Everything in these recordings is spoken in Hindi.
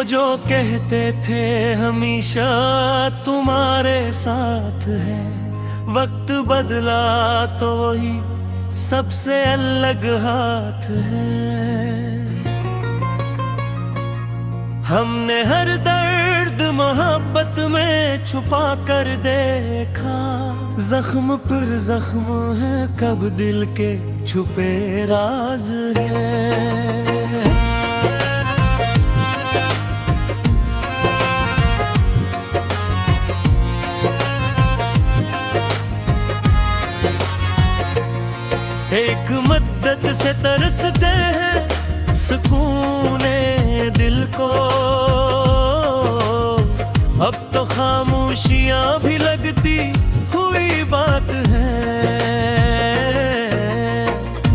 जो कहते थे हमेशा तुम्हारे साथ है, वक्त बदला तो वही सबसे अलग हाथ है। हमने हर दर्द मोहब्बत में छुपा कर देखा, जख्म पर जख्म है, कब दिल के छुपे राज है। एक मद्दत से तरसते हैं सुकूने दिल को, अब तो खामोशियां भी लगती हुई बात है।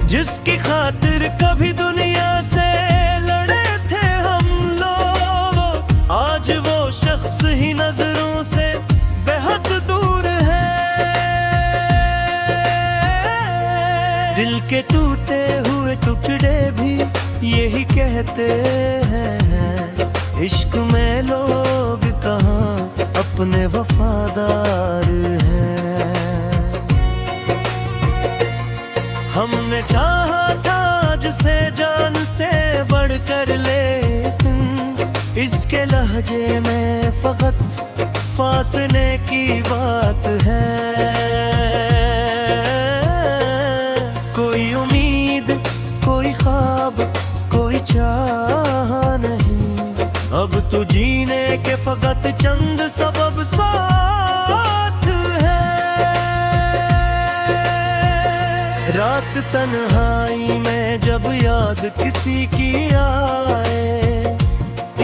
जिसकी खातिर कभी दुनिया से लड़े थे हम लोग, आज वो शख्स ही नजरों से बेहद दूर है। दिल के टूटे हुए टुकड़े भी यही कहते हैं, इश्क में लोग कहाँ अपने वफादार हैं। हमने चाहा था जिसे जान से बढ़कर, लेकिन इसके लहजे में फकत फासले की बात है। कोई उम्मीद, कोई ख्वाब, कोई चाह नहीं, अब तो जीने के फकत चंद सबब साथ है। रात तन्हाई में जब याद किसी की आए,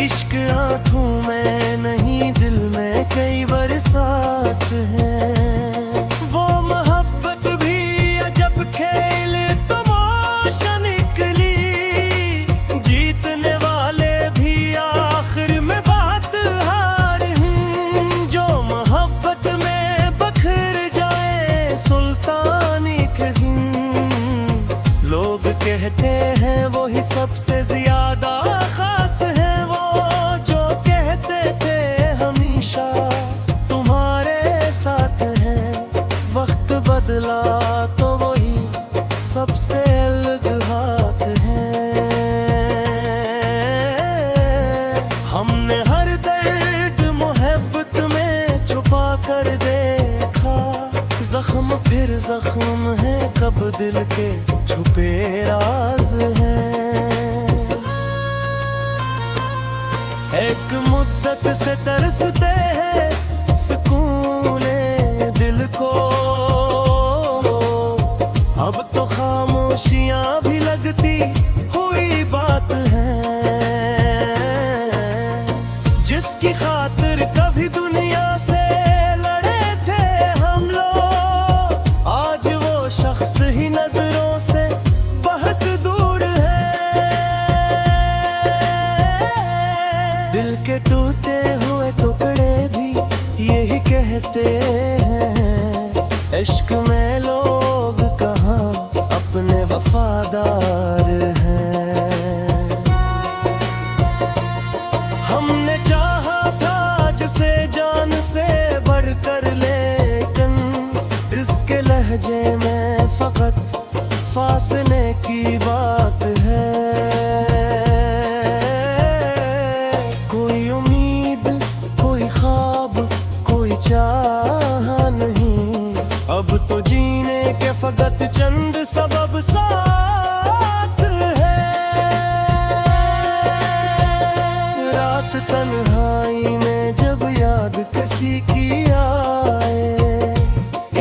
इश्क आंखों में नहीं दिल में कई बरसात है। वो मोहब्बत भी अजब खेल तमाशा निकली, जीतने वाले भी आखिर में बात हार हैं। जो मोहब्बत में बखर जाए सुल्तानी कहीं, लोग कहते हैं वो ही सबसे ज्यादा खास है। वो जो कहते थे हमेशा तुम्हारे साथ है, वक्त बदला तो वही सबसे अलग हाथ है। हमने हर दर्द मोहब्बत में छुपा कर देखा, जख्म फिर जख्म है, कब दिल के छुपे राज हैं। एक मुद्दत से तरसते हैं सुकूने दिल को, अब तो खामोशियां भी लगती हुई बात है। जिसकी खातिर कभी दुनिया से लड़े थे हम लोग, आज वो शख्स ही नजरों से बहुत दूर है। दिल के टूटे हुए टुकड़े भी यही कहते हैं, इश्क में लोग कहाँ अपने वफादार हैं। हमने चाहा था जिसे जान से बढ़कर, लेकिन इसके लहजे में फकत फासले की बात है। कोई उम्मीद, कोई ख्वाब, कोई चाह नहीं, अब तो जीने के फकत चंद सबब साथ है। रात तन्हाई में जब याद किसी की आए,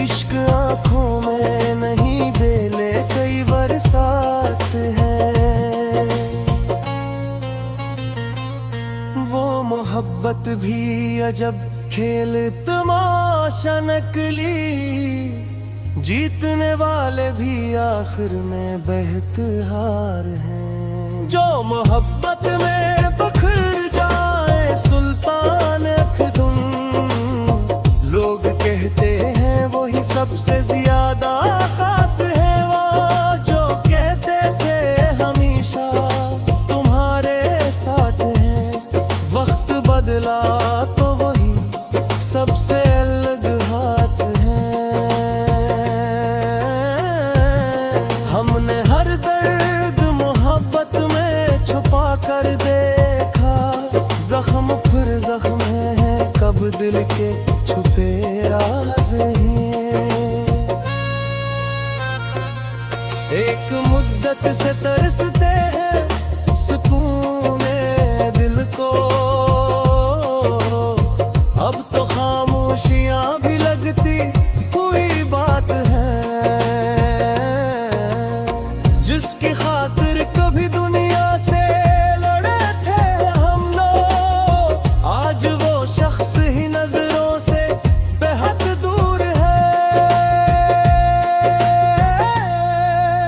इश्क आंखों में नहीं बेले कई बरसात है। वो मोहब्बत भी अजब खेल तमाशा नकली, जीतने वाले भी आखिर में बेहद हार हैं। जो मोहब्बत में बखर जाए सुल्तान अखदुम, लोग कहते हैं वो ही सबसे ज्यादा खास है। वो जो कहते थे हमेशा तुम्हारे साथ है, के छुपे राज हैं। एक मुद्दत से तरसते हैं सुकूने दिल को, अब तो खामोशियां भी लगती हुई बात है। जिसकी खातिर कभी दुनिया से लड़े थे हम लोग, आज वो शख्स ही नजरों से बेहद दूर है।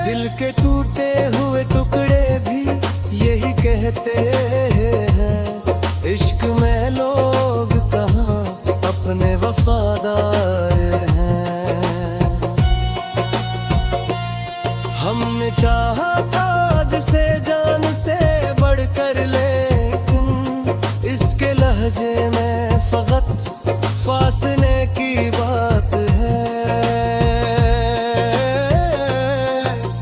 दिल के टूटे हुए टुकड़े भी यही कहते हैं, इश्क में लोग कहाँ अपने वफादार हैं। हमने चाहा था जिसे जान से बढ़कर, लेकिन इसके लहजे में फकत फासले की बात है।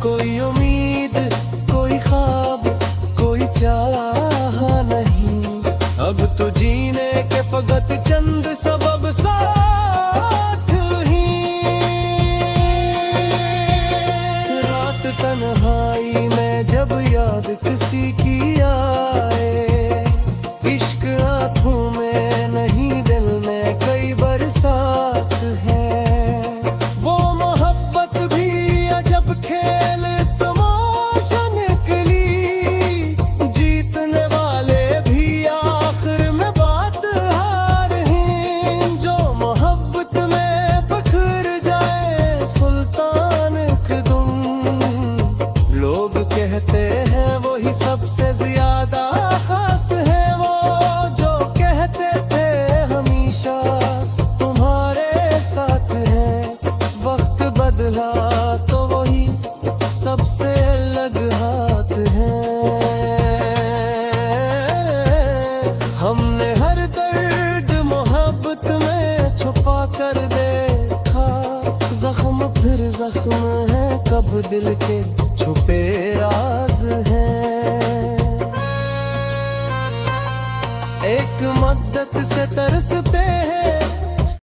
कोई उम्मीद, कोई ख्वाब, कोई चाह नहीं, अब तो जीने के फकत चंद सबब साथ ही। रात तन्हाई में जब याद किसी की आए, इश्क आंखों में नहीं दिल में कई बरसात है। वो मोहब्बत भी अजब खेल तमाशा निकली, जीतने वाले भी आखिर में बात हार हैं। जो मोहब्बत में बखर जाए सुल्तान खुदुम, लोग कहते हैं वही सबसे ज्यादा खास है। वो जो कहते थे हमेशा तुम्हारे साथ है, वक्त बदला तो वही सबसे अलग हाथ है। हमने हर दर्द मोहब्बत में छुपा कर देखा, जख्म फिर जख्म है, कब दिल के छुपे राज हैं। एक मद्दत से तरस